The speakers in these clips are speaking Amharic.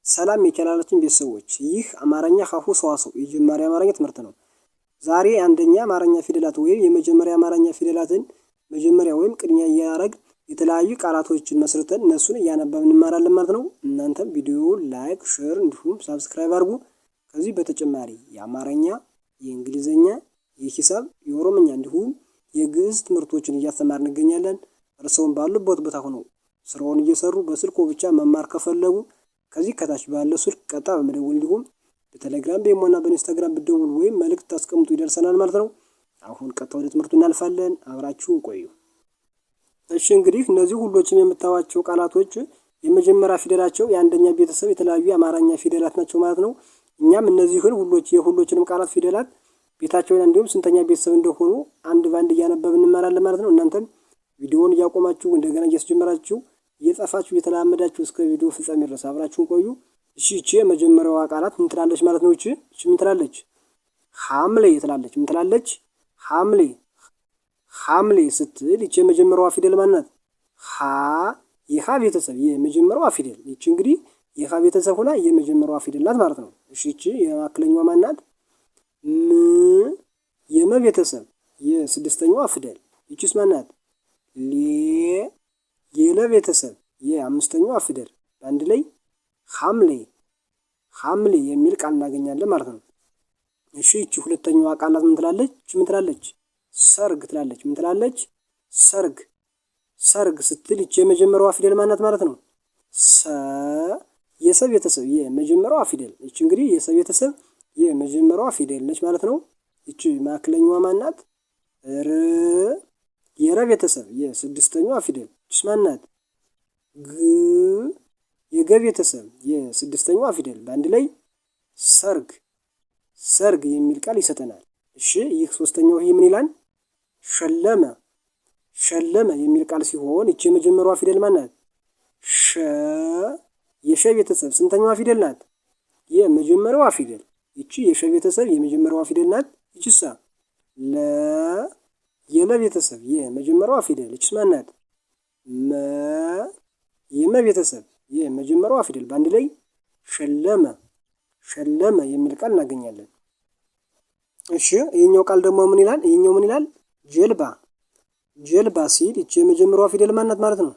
ሰላም የቻናላችን ቤተሰቦች፣ ይህ አማርኛ ሀሁ ሰዋሰው የጀማሪ አማርኛ ትምህርት ነው። ዛሬ አንደኛ አማርኛ ፊደላት ወይም የመጀመሪያ አማርኛ ፊደላትን መጀመሪያ ወይም ቅድሚያ እያደረግን የተለያዩ ቃላቶችን መስርተን እነሱን እያነበብን እንማራለን ማለት ነው። እናንተም ቪዲዮውን ላይክ፣ ሼር እንዲሁም ሳብስክራይብ አድርጉ። ከዚህ በተጨማሪ የአማርኛ፣ የእንግሊዝኛ፣ የሂሳብ፣ የኦሮምኛ እንዲሁም የግዕዝ ትምህርቶችን እያስተማርን እንገኛለን። እርስዎም ባሉበት ቦታ ሆነው ስራውን እየሰሩ በስልኮ ብቻ መማር ከፈለጉ ከዚህ ከታች ባለው ስልክ ቀጥታ በመደወል እንዲሁም በቴሌግራም በኢሞና በኢንስታግራም ብትደውሉ ወይም መልእክት ታስቀምጡ ይደርሰናል ማለት ነው። አሁን ቀጥታ ወደ ትምህርቱ እናልፋለን። አብራችሁን ቆዩ። እሺ እንግዲህ እነዚህ ሁሎችም የምታዩዋቸው ቃላቶች የመጀመሪያ ፊደላቸው የአንደኛ ቤተሰብ የተለያዩ የአማርኛ ፊደላት ናቸው ማለት ነው። እኛም እነዚህን የሁሎችንም ቃላት ፊደላት ቤታቸውን እንዲሁም ስንተኛ ቤተሰብ እንደሆኑ አንድ ባንድ እያነበብን እንማራለን ማለት ነው። እናንተም ቪዲዮውን እያቆማችሁ እንደገና እያስጀመራችሁ እየጻፋችሁ እየተለማመዳችሁ እስከ ቪዲዮ ፍጻሜ ድረስ አብራችሁን ቆዩ። እሺ የመጀመሪያዋ ቃላት ምን ትላለች ማለት ነው? እቺ ምን ትላለች? ሐምሌ ትላለች። ምን ትላለች? ሐምሌ። ሐምሌ ስትል እቺ የመጀመሪያዋ ፊደል ማን ናት? ሀ የሀ ቤተሰብ የመጀመሪያዋ ፊደል። እቺ እንግዲህ የሀ ቤተሰብ ሆና የመጀመሪያዋ ፊደል ናት ማለት ነው። እሺ እቺ የማክለኛዋ ማን ናት? ም የመ ቤተሰብ የስድስተኛዋ ፊደል። እቺስ ማን ናት? ሌ የለ ቤተሰብ የአምስተኛዋ ፊደል። በአንድ ላይ ሐምሌ ሐምሌ የሚል ቃል እናገኛለን ማለት ነው። እሺ እቺ ሁለተኛዋ ቃላት ምን ትላለች? ምን ትላለች? ሰርግ ትላለች። ምን ትላለች? ሰርግ። ሰርግ ስትል እቺ የመጀመሪያዋ ፊደል ማናት ማለት ነው? ሰ የሰ ቤተሰብ የመጀመሪያዋ ፊደል። እቺ እንግዲህ የሰ ቤተሰብ የመጀመሪያዋ ፊደል ነች ማለት ነው። እቺ ማክለኛዋ ማናት? ር የረ ቤተሰብ የስድስተኛዋ ፊደል። እቺስ ማናት? ግ የገ ቤተሰብ የስድስተኛዋ ፊደል። በአንድ ላይ ሰርግ ሰርግ የሚል ቃል ይሰጠናል። እሺ ይህ ሶስተኛው ይህ ምን ይላል? ሸለመ ሸለመ የሚል ቃል ሲሆን እቺ የመጀመሪያዋ ፊደል ማናት? ሸ የሸ ቤተሰብ ስንተኛዋ ፊደል ናት? የመጀመሪያዋ ፊደል። እቺ የሸ ቤተሰብ የመጀመሪያዋ ፊደል ናት። እቺሳ ለ የለ ቤተሰብ የመጀመሪያዋ ፊደል። እቺስ ማናት? መ የመ ቤተሰብ የመጀመሪያዋ ፊደል። በአንድ ላይ ሸለመ ሸለመ የሚል ቃል እናገኛለን። እሺ ይሄኛው ቃል ደግሞ ምን ይላል? ይሄኛው ምን ይላል? ጀልባ ጀልባ ሲል እቺ የመጀመሪያዋ ፊደል ማናት ማለት ነው?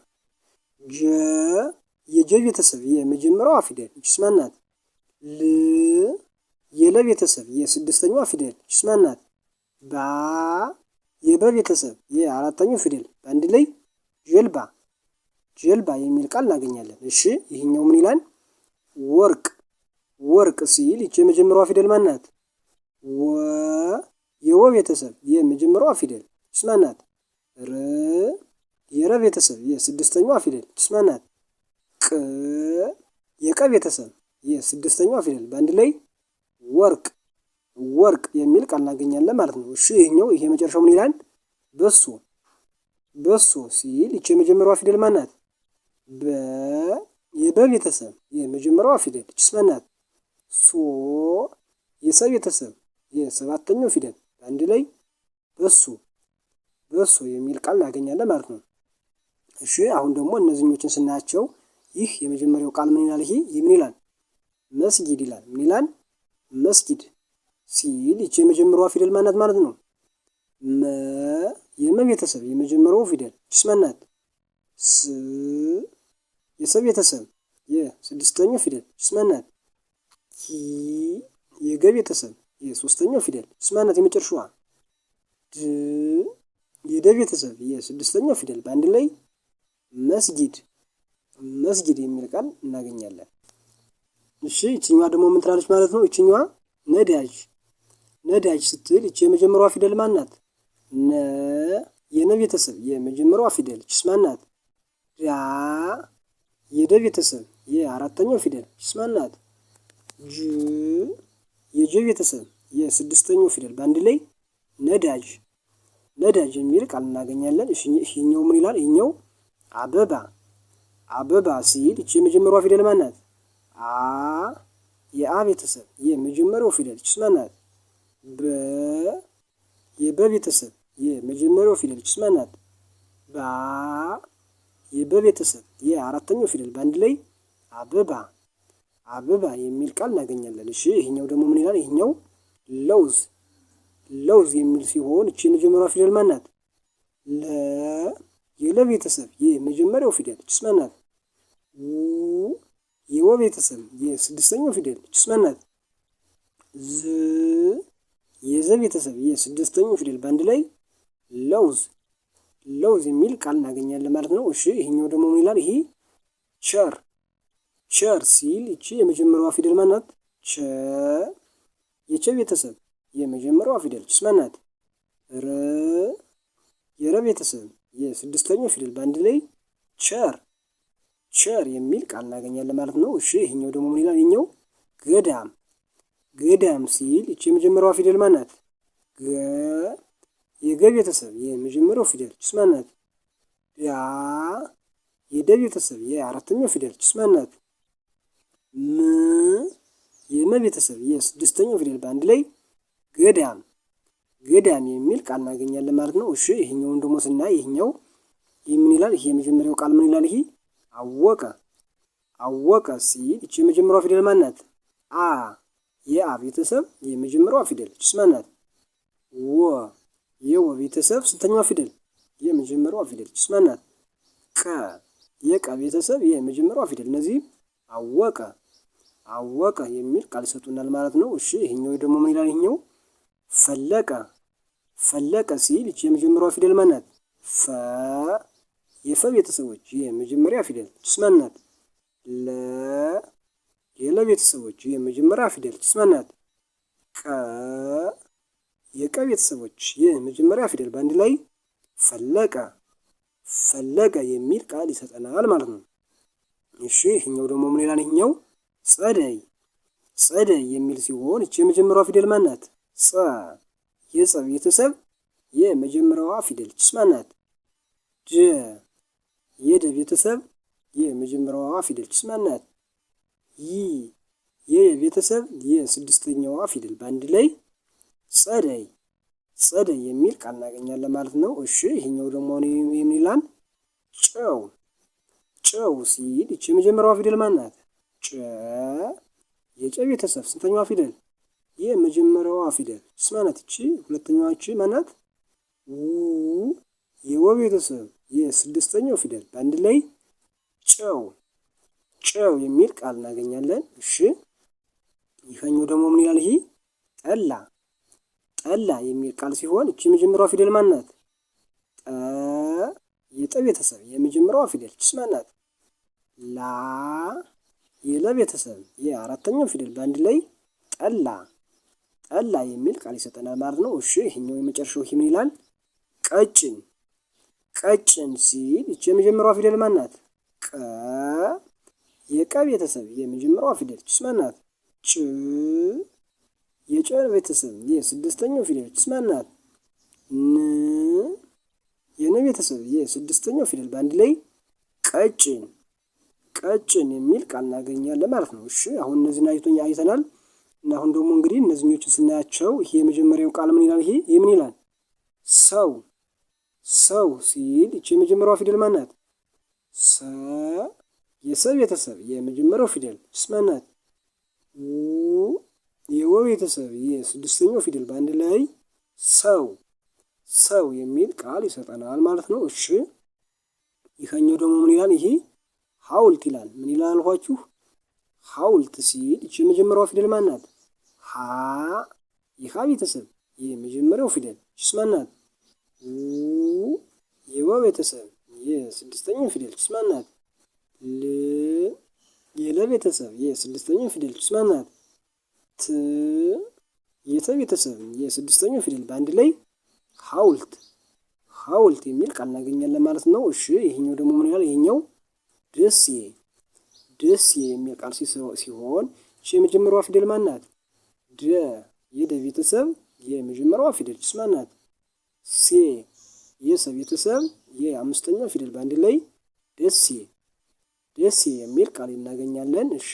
ጀ የጀ ቤተሰብ የመጀመሪያዋ ፊደል። እቺስ ማናት? ል የለ ቤተሰብ የስድስተኛዋ ፊደል። እቺስ ማናት? ባ የበ ቤተሰብ የአራተኛው ፊደል። በአንድ ላይ ጀልባ ጀልባ የሚል ቃል እናገኛለን። እሺ ይሄኛው ምን ይላል? ወርቅ ወርቅ ሲል እቺ የመጀመሪያዋ ፊደል ማናት? ወ የወ ቤተሰብ የመጀመሪያዋ ፊደል። እቺስ ማናት? ር የረ ቤተሰብ የስድስተኛዋ ፊደል። እቺስ ማናት? ቅ የቀ ቤተሰብ የስድስተኛዋ ፊደል። በአንድ ላይ ወርቅ ወርቅ የሚል ቃል እናገኛለን ማለት ነው። እሺ ይሄኛው ይሄ መጨረሻው ምን ይላል? በሶ በሶ ሲል እቺ የመጀመሪያዋ ፊደል ማናት? በ የበ ቤተሰብ የመጀመሪያዋ ፊደል። እቺስ ማናት? ሶ የሰ ቤተሰብ የሰባተኛው ፊደል። አንድ ላይ በሶ በሶ የሚል ቃል እናገኛለን ማለት ነው። እሺ አሁን ደግሞ እነዚህኞችን ስናያቸው ይህ የመጀመሪያው ቃል ምን ይላል? ይሄ ምን ይላል? መስጊድ ይላል። ምን ይላል? መስጊድ ሲል እቺ የመጀመሪያዋ ፊደል ማናት ማለት ነው? መ የመ ቤተሰብ የመጀመሪያው ፊደል። እቺስ ማናት? ስ የሰ ቤተሰብ የስድስተኛው ፊደል። እቺስ ማናት? ኪ የገ ቤተሰብ የሶስተኛው ፊደል። እቺስ ማናት? የመጨረሻዋ ድ የደ ቤተሰብ የስድስተኛው ፊደል። በአንድ ላይ መስጊድ መስጊድ የሚል ቃል እናገኛለን። እሺ እቺኛዋ ደግሞ ምን ትላለች ማለት ነው? እቺኛዋ ነዳጅ ነዳጅ ስትል እቺ የመጀመሪያዋ ፊደል ማናት? ነ የነ ቤተሰብ የመጀመሪያዋ ፊደል። እቺስ ማናት? ዳ የደ ቤተሰብ የአራተኛው ፊደል። እቺስ ማናት? ጅ የጀ ቤተሰብ የስድስተኛው ፊደል። በአንድ ላይ ነዳጅ ነዳጅ የሚል ቃል እናገኛለን። እሺ ይሄኛው ምን ይላል? ይሄኛው አበባ አበባ ሲል እቺ የመጀመሪያዋ ፊደል ማናት? አ የአ ቤተሰብ የመጀመሪያው ፊደል። እቺስ ማናት? በ የበ ቤተሰብ የመጀመሪያው ፊደል። እቺስ ማናት? ባ የበ ቤተሰብ የአራተኛው ፊደል። በአንድ ላይ አበባ አበባ የሚል ቃል እናገኛለን። እሺ ይሄኛው ደግሞ ምን ይላል? ይሄኛው ለውዝ ለውዝ የሚል ሲሆን እቺ የመጀመሪያዋ ፊደል ማን ናት? ለ የለ ቤተሰብ የመጀመሪያው ፊደል እቺስ ማን ናት? ው የወ ቤተሰብ የስድስተኛው ፊደል እቺስ ማን ናት? ዝ የዘ ቤተሰብ የስድስተኛው ፊደል በአንድ ላይ ለውዝ ለውዝ የሚል ቃል እናገኛለን ማለት ነው። እሺ ይሄኛው ደግሞ ምን ይላል? ይሄ ቸር ቸር ሲል እቺ የመጀመሪያዋ ፊደል ማን ናት? ቸ የቸ ቤተሰብ የመጀመሪያዋ ፊደል እቺስ ማን ናት? ረ የረ ቤተሰብ የስድስተኛው ፊደል በአንድ ላይ ቸር ቸር የሚል ቃል እናገኛለን ማለት ነው። እሺ ይሄኛው ደግሞ ምን ይላል? ይሄኛው ገዳም ገዳም ሲል እቺ የመጀመሪያዋ ፊደል ማን ናት? ገ የገ ቤተሰብ የመጀመሪያው ፊደል እቺስ ማን ናት? ዳ የደ ቤተሰብ የአራተኛው ፊደል እቺስ ማን ናት? ም የመ ቤተሰብ የስድስተኛው ፊደል በአንድ ላይ ገዳም ገዳም የሚል ቃል እናገኛለን ማለት ነው። እሺ ይሄኛውን ደግሞ ስናይ ይሄኛው ይህ ምን ይላል? ይሄ የመጀመሪያው ቃል ምን ይላል? ይሄ አወቀ አወቀ ሲል እቺ የመጀመሪያዋ ፊደል ማን ናት? አ የአ ቤተሰብ የመጀመሪያዋ ፊደል እቺስ ማን ናት? ወ የወ ቤተሰብ ስንተኛዋ ፊደል? የመጀመሪያዋ ፊደል እቺስ ማን ናት? ቀ የቀ ቤተሰብ የመጀመሪያዋ ፊደል እነዚህ አወቀ አወቀ የሚል ቃል ይሰጡናል ማለት ነው። እሺ ይሄኛው ደግሞ ምን ይላል? ይሄኛው ፈለቀ ፈለቀ ሲል እቺ የመጀመሪያዋ ፊደል ማን ናት? ፈ የፈ ቤተሰቦች የመጀመሪያ ፊደል እቺስ ማን ናት? ለ የለ ቤተሰቦች የመጀመሪያ ፊደል እቺስ ማን ናት? ቀ የቀ ቤተሰቦች የመጀመሪያ ፊደል በአንድ ላይ ፈለቀ ፈለቀ የሚል ቃል ይሰጠናል ማለት ነው። እሺ ይሄኛው ደግሞ ምን ይላል? ይሄኛው ጸደይ ጸደይ የሚል ሲሆን እቺ የመጀመሪያዋ ፊደል ማን ናት? ጸ የጸ ቤተሰብ የመጀመሪያዋ ፊደል እቺስ ማን ናት? ደ የደ ቤተሰብ የመጀመሪያዋ ፊደል እቺስ ማን ናት? ይ የቤተሰብ የስድስተኛዋ ፊደል በአንድ ላይ ጸደይ ጸደይ የሚል ቃል እናገኛለን ማለት ነው። እሺ ይሄኛው ደግሞ ምን ይላል? ጨው ጨው ሲል እቺ የመጀመሪያዋ ፊደል ማን ናት? ጨ የጨ ቤተሰብ ስንተኛዋ ፊደል? የመጀመሪያዋ ፊደል እቺስ ማን ናት? እቺ ሁለተኛዋ እቺ ማን ናት? ው የወ ቤተሰብ የስድስተኛው ፊደል በአንድ ላይ ጨው ጨው የሚል ቃል እናገኛለን። እሺ ይሄኛው ደግሞ ምን ይላል? ይሄ ጠላ ጠላ የሚል ቃል ሲሆን እቺ የመጀመሪያዋ ፊደል ማን ናት? ጠ የጠ ቤተሰብ የመጀመሪያዋ ፊደል እቺስ ማን ናት? ላ የለ ቤተሰብ የአራተኛው ፊደል በአንድ ላይ ጠላ ጠላ የሚል ቃል ይሰጠናል ማለት ነው። እሺ ይሄኛው የመጨረሻው ምን ይላል? ቀጭን ቀጭን ሲል እቺ የመጀመሪያዋ ፊደል ማን ናት? ቀ የቀ ቤተሰብ የመጀመሪያዋ ፊደል እቺስ ማን ናት? ጭ የጨ ቤተሰብ የስድስተኛው ፊደል እቺስ ማን ናት? ን የነ ቤተሰብ የስድስተኛው ፊደል በአንድ ላይ ቀጭን ቀጭን የሚል ቃል እናገኛለን ማለት ነው። እሺ አሁን እነዚህን አይተናል እና አሁን ደግሞ እንግዲህ እነዚህኞችን ስናያቸው ይሄ የመጀመሪያው ቃል ምን ይላል? ይሄ ምን ይላል? ሰው ሰው ሲል እቺ የመጀመሪያዋ ፊደል ማን ናት? ሰ የሰ ቤተሰብ የመጀመሪያው ፊደል እቺስ ማን ናት? ው የወ ቤተሰብ የስድስተኛው ፊደል በአንድ ላይ ሰው ሰው የሚል ቃል ይሰጠናል ማለት ነው። እሺ ይሄኛው ደግሞ ምን ይላል? ይሄ ሐውልት ይላል። ምን ይላል አልኳችሁ? ሐውልት ሲል እቺ የመጀመሪያዋ ፊደል ማን ናት? ሀ የሀ ቤተሰብ የመጀመሪያው ፊደል እቺስ ማን ናት? ው የወ ቤተሰብ የስድስተኛው ፊደል እቺስ ማን ናት? ል የለ ቤተሰብ የስድስተኛው ፊደል እቺስ ማን ናት? ት የተ ቤተሰብ የስድስተኛው ፊደል በአንድ ላይ ሐውልት ሐውልት የሚል ቃል እናገኛለን ማለት ነው። እሺ ይሄኛው ደግሞ ምን ይላል? ይሄኛው ደሴ ደሴ የሚል ቃል ሲሆን እሺ የመጀመሪያዋ ፊደል ማን ናት? ደ የደ ቤተሰብ የመጀመሪያዋ ፊደል እቺስ ማን ናት? ሴ የሰ ቤተሰብ የአምስተኛው ፊደል በአንድ ላይ ደሴ ደሴ የሚል ቃል እናገኛለን። እሺ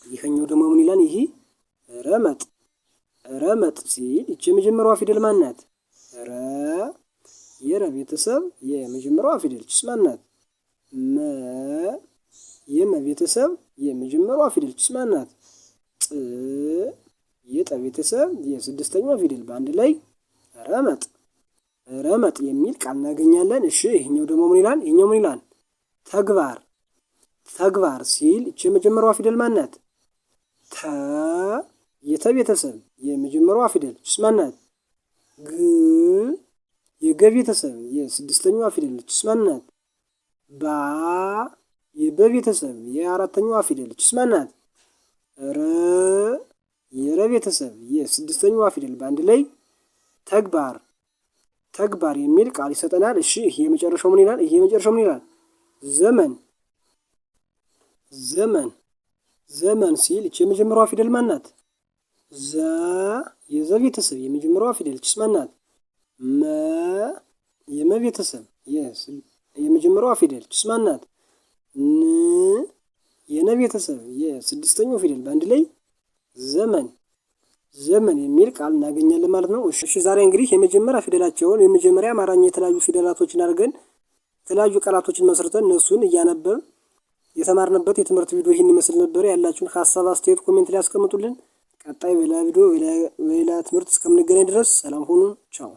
ይሄኛው ደግሞ ምን ይላል? ይሄ ረመጥ ረመጥ ሲል እቺ የመጀመሪያዋ ፊደል ማን ናት? ረ የረ ቤተሰብ የመጀመሪያዋ ፊደል እቺስ ማን ናት? መ የመ ቤተሰብ የመጀመሪያዋ ፊደል ችስ ማን ናት? ጥ የጠ ቤተሰብ የስድስተኛዋ ፊደል በአንድ ላይ ረመጥ ረመጥ የሚል ቃል እናገኛለን። እሺ ይሄኛው ደግሞ ምን ይላል? ይሄኛው ምን ይላል? ተግባር ተግባር ሲል እቺ የመጀመሪያዋ ፊደል ማን ናት? ተ የተ ቤተሰብ የመጀመሪያዋ ፊደል ችስ ማን ናት? ግ የገ ቤተሰብ የስድስተኛዋ ፊደል ችስ ማን ናት? ባ የበ ቤተሰብ የአራተኛዋ ፊደል ችስ ማን ናት? ረ የረ ቤተሰብ የስድስተኛዋ ፊደል በአንድ ላይ ተግባር ተግባር የሚል ቃል ይሰጠናል። እሺ ይሄ የመጨረሻው ምን ይላል? ይሄ የመጨረሻው ምን ይላል? ዘመን ዘመን ዘመን ሲል እቺ የመጀመሪያዋ ፊደል ማን ናት? ዘ የዘ ቤተሰብ የመጀመሪያዋ ፊደል ችስ ማን ናት? መ የመ ቤተሰብ የመጀመሪያዋ ፊደል ችስ ማን ናት? ን የነ ቤተሰብ የስድስተኛው ፊደል በአንድ ላይ ዘመን ዘመን የሚል ቃል እናገኛለን ማለት ነው። እሺ ዛሬ እንግዲህ የመጀመሪያ ፊደላቸውን የመጀመሪያ አማርኛ የተለያዩ ፊደላቶችን አድርገን የተለያዩ ቃላቶችን መስርተን እነሱን እያነበብን የተማርንበት የትምህርት ቪዲዮ ይህን ይመስል ነበር። ያላችሁን ሀሳብ አስተያየት ኮሜንት ላይ ያስቀምጡልን። ቀጣይ በሌላ ቪዲዮ በሌላ ትምህርት እስከምንገናኝ ድረስ ሰላም ሁኑ። ቻው